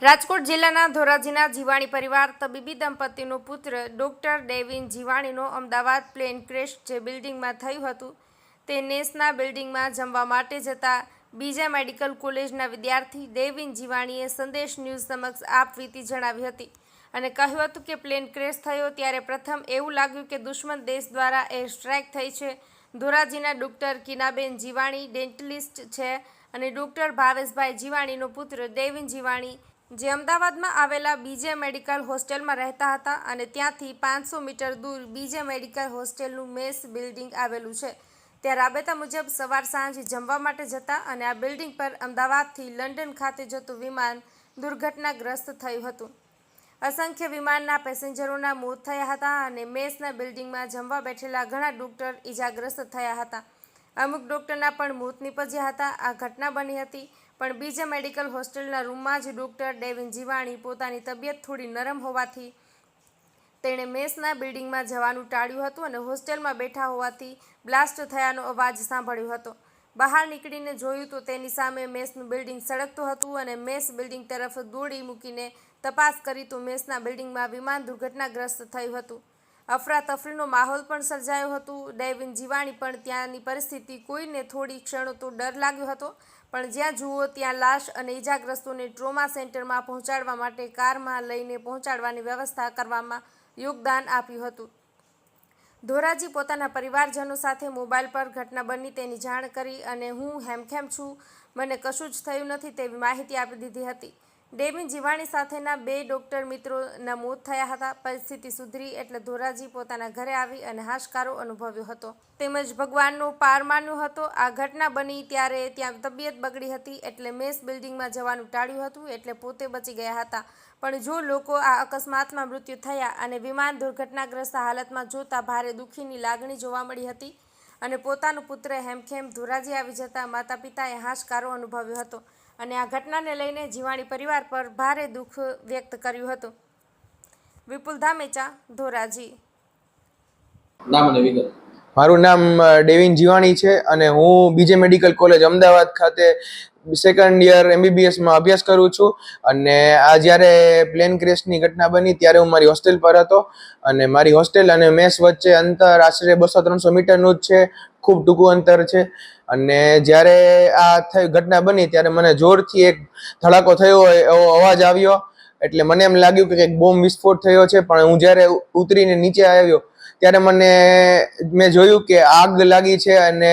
રાજકોટ જિલ્લાના ધોરાજીના જીવાણી પરિવાર તબીબી દંપતીનો પુત્ર ડોક્ટર ડેવિન જીવાણીનો અમદાવાદ પ્લેન ક્રેશ જે બિલ્ડિંગમાં થયું હતું તે નેસના બિલ્ડિંગમાં જમવા માટે જતા બીજા મેડિકલ કોલેજના વિદ્યાર્થી ડેવિન જીવાણીએ સંદેશ ન્યૂઝ સમક્ષ આપવીતી જણાવી હતી અને કહ્યું હતું કે પ્લેન ક્રેશ થયો ત્યારે પ્રથમ એવું લાગ્યું કે દુશ્મન દેશ દ્વારા એર સ્ટ્રાઇક થઈ છે. ધોરાજીના ડોક્ટર કિનાબેન જીવાણી ડેન્ટલિસ્ટ છે અને ડોક્ટર ભાવેશભાઈ જીવાણીનો પુત્ર ડેવિન જીવાણી જે અમદાવાદમાં આવેલા બીજે મેડિકલ હોસ્ટેલમાં રહેતા હતા અને ત્યાંથી 500 મીટર દૂર બીજે મેડિકલ હોસ્ટેલનું મેસ બિલ્ડિંગ આવેલું છે. ત્યાં રાબેતા મુજબ સવાર સાંજ જમવા માટે જતા અને આ બિલ્ડિંગ પર અમદાવાદથી લંડન ખાતે જતું વિમાન દુર્ઘટનાગ્રસ્ત થયું હતું. અસંખ્ય વિમાનના પેસેન્જરોના મોત થયા હતા અને મેસના બિલ્ડિંગમાં જમવા બેઠેલા ઘણા ડોક્ટર ઇજાગ્રસ્ત થયા હતા. અમુક ડોક્ટરના પણ મોત નીપજ્યા હતા. આ ઘટના બની હતી પણ બીજા મેડિકલ હોસ્ટેલના રૂમમાં જ ડોક્ટર ડેવિન જીવાણી પોતાની તબિયત થોડી નરમ હોવાથી તેણે મેસના બિલ્ડિંગમાં જવાનું ટાળ્યું હતું અને હોસ્ટેલમાં બેઠા હોવાથી બ્લાસ્ટ થયાનો અવાજ સાંભળ્યો હતો. બહાર નીકળીને જોયું તો તેની સામે મેસનું બિલ્ડિંગ સળગતું હતું અને મેસ બિલ્ડિંગ તરફ દોડી મૂકીને તપાસ કરી તો મેસના બિલ્ડિંગમાં વિમાન દુર્ઘટનાગ્રસ્ત થયું હતું. અફરાતફરીનો માહોલ પણ સર્જાયો હતો. ડેવિન જીવાણી પણ ત્યાંની પરિસ્થિતિ કોઈને થોડી ક્ષણો તો ડર લાગ્યો હતો પણ જ્યાં જુઓ ત્યાં લાશ અને ઇજાગ્રસ્તોને ટ્રોમા સેન્ટરમાં પહોંચાડવા માટે કારમાં લઈને પહોંચાડવાની વ્યવસ્થા કરવામાં યોગદાન આપ્યું હતું. ધોરાજી પોતાના પરિવારજનો સાથે મોબાઈલ પર ઘટના બની તેની જાણ કરી અને હું હેમખેમ છું, મને કશું જ થયું નથી તેવી માહિતી આપી દીધી હતી. ડેવિન જીવાણી સાથેના 2 ડોક્ટર મિત્રોના મોત થયા હતા. પરિસ્થિતિ સુધરી એટલે ધોરાજી પોતાના ઘરે આવી અને હાશકારો અનુભવ્યો હતો તેમજ ભગવાનનો પાર માન્યો હતો. આ ઘટના બની ત્યારે ત્યાં તબિયત બગડી હતી એટલે મેસ બિલ્ડિંગમાં જવાનું ટાળ્યું હતું એટલે પોતે બચી ગયા હતા. પણ જો લોકો આ અકસ્માતમાં મૃત્યુ થયા અને વિમાન દુર્ઘટનાગ્રસ્ત હાલતમાં જોતા ભારે દુઃખીની લાગણી જોવા મળી હતી અને પોતાનો પુત્ર હેમખેમ ધોરાજી આવી જતા માતા પિતાએ હાશકારો અનુભવ્યો હતો અને આ ઘટનાને લઈને જીવાણી પરિવાર પર ભારે દુઃખ વ્યક્ત કર્યું હતું. વિપુલ ધામેચા, ધોરાજી. મારું નામ ડેવિન જીવાણી છે અને હું બીજે મેડિકલ કોલેજ અમદાવાદ ખાતે સેકન્ડ યર MBBSમાં અભ્યાસ કરું છું. અને આ જ્યારે પ્લેન ક્રેશની ઘટના બની ત્યારે હું મારી હોસ્ટેલ પર હતો અને મારી હોસ્ટેલ અને મેસ વચ્ચે અંતર આશરે 200-300 મીટરનું જ છે. ખૂબ ટૂંકું અંતર છે. અને જ્યારે આ ઘટના બની ત્યારે મને જોરથી એક ધડાકો થયો હોય એવો અવાજ આવ્યો એટલે મને એમ લાગ્યું કે કંઈક બોમ્બ વિસ્ફોટ થયો છે. પણ હું જ્યારે ઉતરીને નીચે આવ્યો ત્યારે મેં જોયું કે આગ લાગી છે અને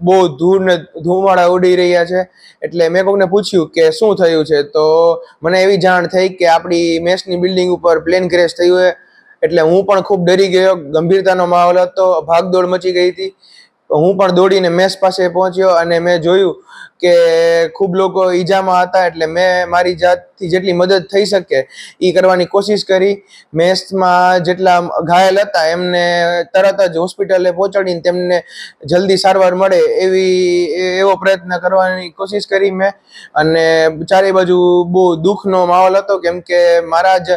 બહુ ધૂળ ને ધુમાડા ઉડી રહ્યા છે. એટલે મેં કોઈને પૂછ્યું કે શું થયું છે તો મને એવી જાણ થઈ કે આપણી મેસની બિલ્ડિંગ ઉપર પ્લેન ક્રેશ થયું છે. એટલે હું પણ ખૂબ ડરી ગયો. ગંભીરતાનો માહોલ હતો, ભાગદોડ મચી ગઈ હતી. હું પણ દોડીને મેસ પાસે પહોંચ્યો અને મેં જોયું કે ખૂબ લોકો ઈજામાં હતા એટલે મેં મારી જાતથી જેટલી મદદ થઈ શકે એ કરવાની કોશિશ કરી. મેસમાં જેટલા ઘાયલ હતા એમને તરત જ હોસ્પિટલે પહોંચાડીને તેમને જલ્દી સારવાર મળે એવો પ્રયત્ન કરવાની કોશિશ કરી મેં. અને ચારે બાજુ બહુ દુઃખનો માહોલ હતો કેમ કે મારા જ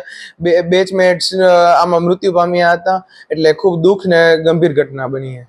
બેચમેટ્સ આમાં મૃત્યુ પામ્યા હતા એટલે ખૂબ દુઃખ ને ગંભીર ઘટના બની છે.